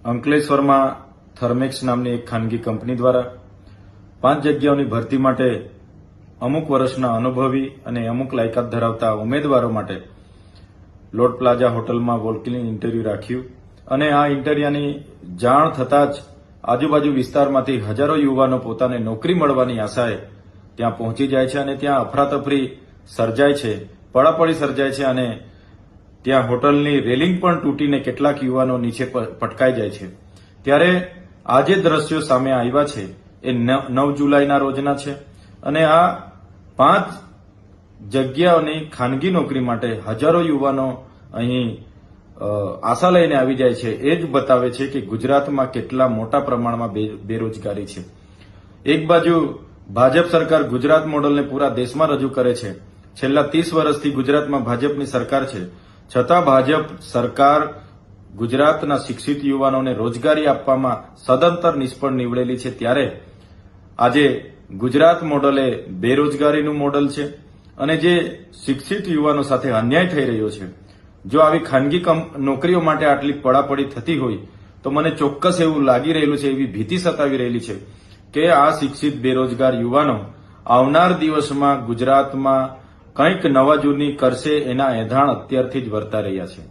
અંકલેશ્વરમાં થર્મેક્સ નામની એક ખાનગી કંપની દ્વારા 5 જગ્યાઓની ભરતી માટે અમુક વર્ષના અનુભવી અને અમુક લાયકાત ધરાવતા ઉમેદવારો માટે લોર્ડ પ્લાઝા હોટલમાં વોક-ઇન ઇન્ટરવ્યુ રાખ્યું અને આ ઇન્ટરવ્યુની જાણ થતાં જ આજુબાજુ વિસ્તારમાંથી હજારો યુવાનો પોતાને નોકરી મળવાની આશાએ ત્યાં પહોંચી જાય છે અને ત્યાં અફરાતફરી સર્જાય છે, પડાપડી સર્જાય છે અને ત્યાં હોટલની રેલિંગ પણ તૂટીને કેટલાક યુવાનો નીચે પટકાઈ જાય છે। ત્યારે આ જે દ્રશ્યો સામે આવ્યા છે એ 9 જુલાઈના રોજના છે અને આ 5 જગ્યાઓની ખાનગી નોકરી માટે હજારો યુવાનો અહીં આશા લઈને આવી જાય છે। એ જ બતાવે છે કે ગુજરાતમાં કેટલા મોટા પ્રમાણમાં બેરોજગારી છે। એક બાજુ ભાજપ સરકાર ગુજરાત મોડલને પૂરા દેશમાં રજૂ કરે છે। છેલ્લા 30 વર્ષથી ગુજરાતમાં ભાજપની સરકાર છે, છતાં ભાજપ સરકાર ગુજરાતના શિક્ષિત યુવાનોને રોજગારી આપવામાં સદંતર નિષ્ફળ નીવડેલી છે। ત્યારે આજે ગુજરાત મોડલ એ બેરોજગારીનું મોડલ છે અને જે શિક્ષિત યુવાનો સાથે અન્યાય થઈ રહ્યો છે। જો આવી ખાનગી નોકરીઓ માટે આટલી પડાપડી થતી હોય તો મને ચોક્કસ એવું લાગી રહેલું છે, એવી ભીતિ સતાવી રહેલી છે કે આ શિક્ષિત બેરોજગાર યુવાનો આવનાર દિવસમાં ગુજરાતમાં કંઈક નવા જૂની કરશે એના એંધાણ અત્યારથી જ વર્તા રહ્યા છે।